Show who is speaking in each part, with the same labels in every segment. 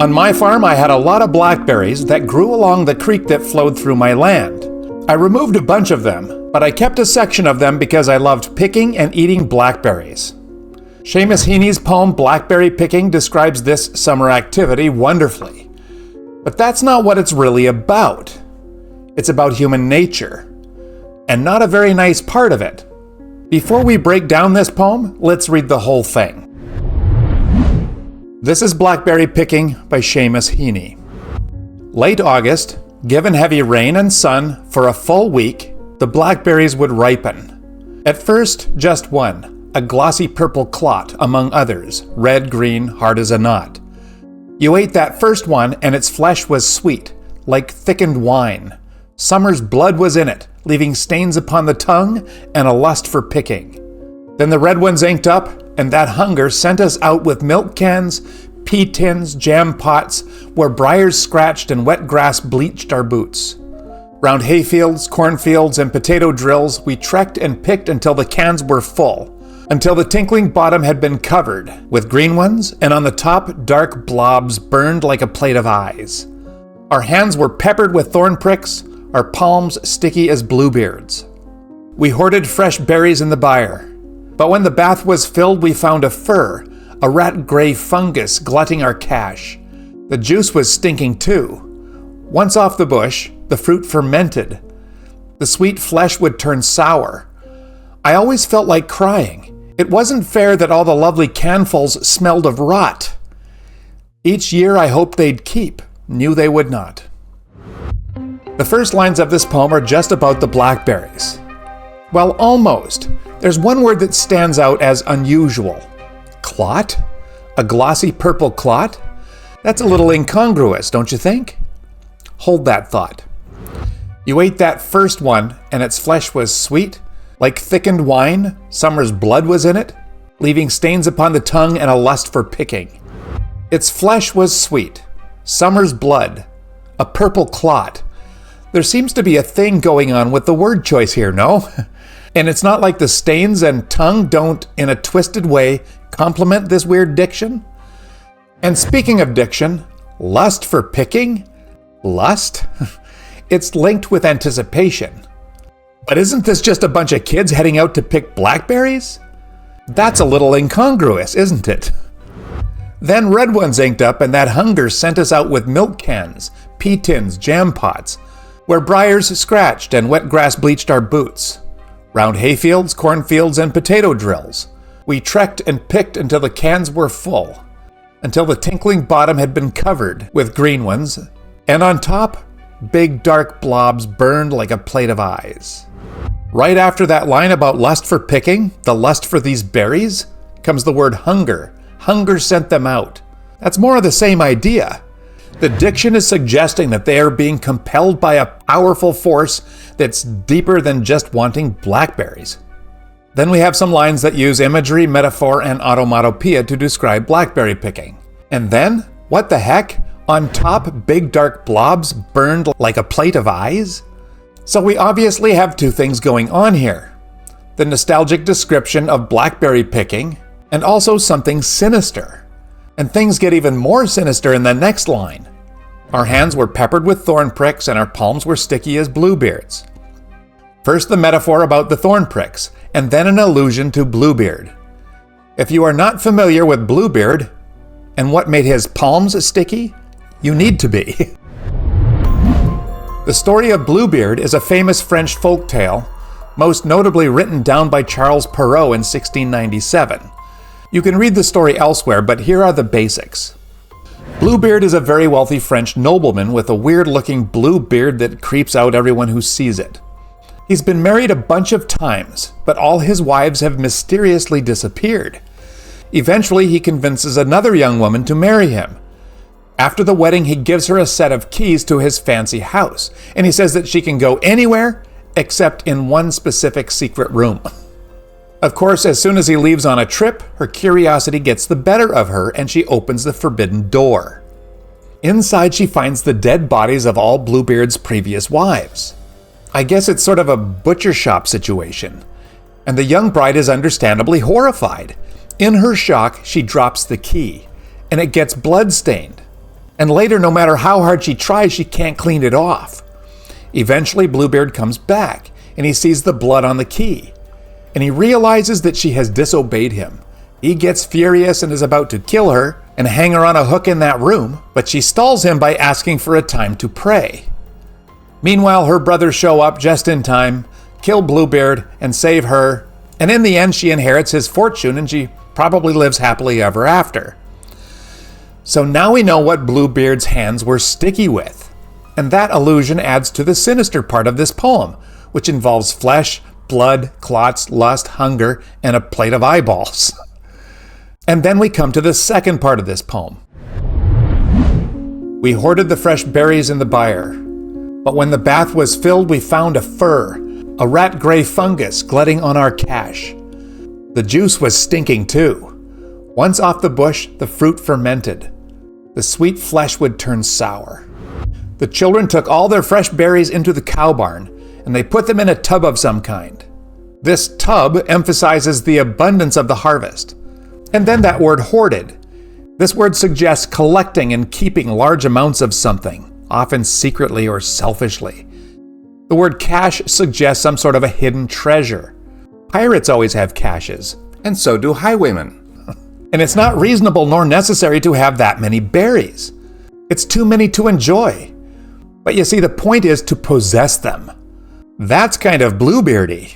Speaker 1: On my farm, I had a lot of blackberries that grew along the creek that flowed through my land. I removed a bunch of them, but I kept a section of them because I loved picking and eating blackberries. Seamus Heaney's poem Blackberry Picking describes this summer activity wonderfully. But that's not what it's really about. It's about human nature, and not a very nice part of it. Before we break down this poem, let's read the whole thing. This is Blackberry Picking by Seamus Heaney. Late August, given heavy rain and sun for a full week, the blackberries would ripen. At first, just one, a glossy purple clot among others, red, green, hard as a knot. You ate that first one and its flesh was sweet, like thickened wine. Summer's blood was in it, leaving stains upon the tongue and a lust for picking. Then the red ones inked up, and that hunger sent us out with milk cans, pea tins, jam pots, where briars scratched and wet grass bleached our boots. Round hayfields, cornfields, and potato drills, we trekked and picked until the cans were full, until the tinkling bottom had been covered with green ones, and on the top dark blobs burned like a plate of eyes. Our hands were peppered with thorn pricks, our palms sticky as bluebeards. We hoarded fresh berries in the byre. But when the bath was filled, we found a fur, a rat-gray fungus glutting our cache. The juice was stinking too. Once off the bush, the fruit fermented. The sweet flesh would turn sour. I always felt like crying. It wasn't fair that all the lovely canfuls smelled of rot. Each year I hoped they'd keep, knew they would not. The first lines of this poem are just about the blackberries. Well, almost. There's one word that stands out as unusual. Clot? A glossy purple clot? That's a little incongruous, don't you think? Hold that thought. You ate that first one, and its flesh was sweet, like thickened wine, summer's blood was in it, leaving stains upon the tongue and a lust for picking. Its flesh was sweet, summer's blood, a purple clot. There seems to be a thing going on with the word choice here, no? And it's not like the stains and tongue don't, in a twisted way, complement this weird diction. And speaking of diction, lust for picking? Lust? It's linked with anticipation. But isn't this just a bunch of kids heading out to pick blackberries? That's a little incongruous, isn't it? Then red ones inked up, and that hunger sent us out with milk cans, pea tins, jam pots, where briars scratched and wet grass bleached our boots. Round hayfields, cornfields, and potato drills, we trekked and picked until the cans were full, until the tinkling bottom had been covered with green ones, and on top, big dark blobs burned like a plate of eyes. Right after that line about lust for picking, the lust for these berries, comes the word hunger. Hunger sent them out. That's more of the same idea. The diction is suggesting that they are being compelled by a powerful force that's deeper than just wanting blackberries. Then we have some lines that use imagery, metaphor, and automatopoeia to describe blackberry picking. And then, what the heck? On top, big dark blobs burned like a plate of eyes? So we obviously have two things going on here. The nostalgic description of blackberry picking, and also something sinister. And things get even more sinister in the next line. Our hands were peppered with thorn pricks, and our palms were sticky as bluebeards. First the metaphor about the thorn pricks, and then an allusion to Bluebeard. If you are not familiar with Bluebeard, and what made his palms sticky, you need to be. The story of Bluebeard is a famous French folk tale, most notably written down by Charles Perrault in 1697. You can read the story elsewhere, but here are the basics. Bluebeard is a very wealthy French nobleman with a weird-looking blue beard that creeps out everyone who sees it. He's been married a bunch of times, but all his wives have mysteriously disappeared. Eventually, he convinces another young woman to marry him. After the wedding, he gives her a set of keys to his fancy house, and he says that she can go anywhere except in one specific secret room. Of course, as soon as he leaves on a trip, her curiosity gets the better of her and she opens the forbidden door. Inside, she finds the dead bodies of all Bluebeard's previous wives. I guess it's sort of a butcher shop situation. And the young bride is understandably horrified. In her shock, she drops the key, and it gets blood-stained. And later, no matter how hard she tries, she can't clean it off. Eventually, Bluebeard comes back, and he sees the blood on the key. And he realizes that she has disobeyed him. He gets furious and is about to kill her and hang her on a hook in that room, but she stalls him by asking for a time to pray. Meanwhile, her brothers show up just in time, kill Bluebeard, and save her, and in the end she inherits his fortune and she probably lives happily ever after. So now we know what Bluebeard's hands were sticky with, and that allusion adds to the sinister part of this poem, which involves flesh, blood, clots, lust, hunger, and a plate of eyeballs. And then we come to the second part of this poem. We hoarded the fresh berries in the byre, but when the bath was filled we found a fur, a rat-gray fungus glutting on our cache. The juice was stinking too. Once off the bush, the fruit fermented. The sweet flesh would turn sour. The children took all their fresh berries into the cow barn, and they put them in a tub of some kind. This tub emphasizes the abundance of the harvest. And then that word hoarded. This word suggests collecting and keeping large amounts of something, often secretly or selfishly. The word cache suggests some sort of a hidden treasure. Pirates always have caches, and so do highwaymen. And it's not reasonable nor necessary to have that many berries. It's too many to enjoy. But you see, the point is to possess them. That's kind of Bluebeardy.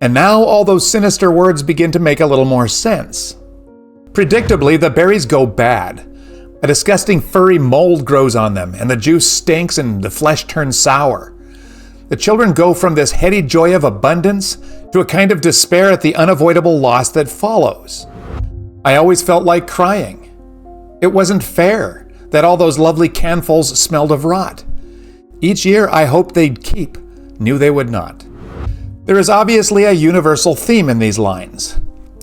Speaker 1: And now all those sinister words begin to make a little more sense. Predictably, the berries go bad. A disgusting furry mold grows on them, and the juice stinks and the flesh turns sour. The children go from this heady joy of abundance to a kind of despair at the unavoidable loss that follows. I always felt like crying. It wasn't fair that all those lovely canfuls smelled of rot. Each year I hoped they'd keep, knew they would not. There is obviously a universal theme in these lines.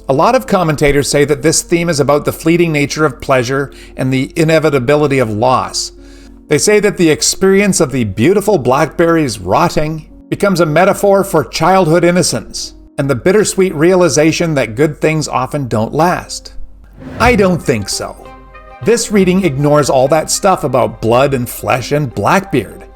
Speaker 1: A lot of commentators say that this theme is about the fleeting nature of pleasure and the inevitability of loss. They say that the experience of the beautiful blackberries rotting becomes a metaphor for childhood innocence and the bittersweet realization that good things often don't last. I don't think so. This reading ignores all that stuff about blood and flesh and Blackbeard.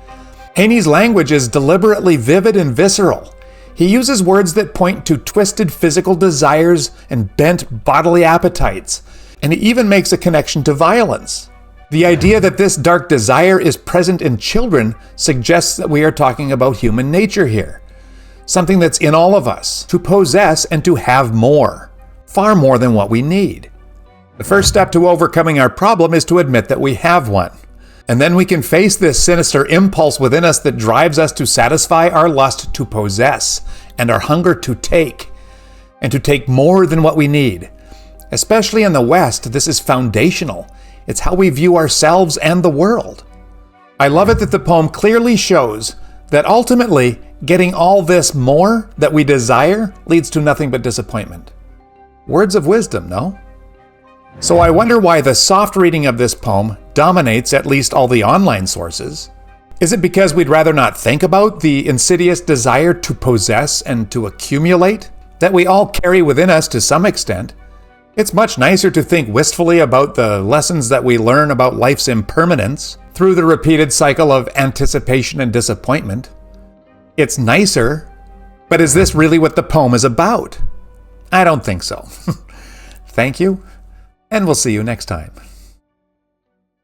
Speaker 1: Heaney's language is deliberately vivid and visceral. He uses words that point to twisted physical desires and bent bodily appetites, and he even makes a connection to violence. The idea that this dark desire is present in children suggests that we are talking about human nature here. Something that's in all of us, to possess and to have more, far more than what we need. The first step to overcoming our problem is to admit that we have one. And then we can face this sinister impulse within us that drives us to satisfy our lust to possess and our hunger to take, and to take more than what we need. Especially in the West, this is foundational. It's how we view ourselves and the world. I love it that the poem clearly shows that ultimately, getting all this more that we desire leads to nothing but disappointment. Words of wisdom, no? So I wonder why the soft reading of this poem dominates at least all the online sources. Is it because we'd rather not think about the insidious desire to possess and to accumulate that we all carry within us to some extent? It's much nicer to think wistfully about the lessons that we learn about life's impermanence through the repeated cycle of anticipation and disappointment. It's nicer, but is this really what the poem is about? I don't think so. Thank you, and we'll see you next time.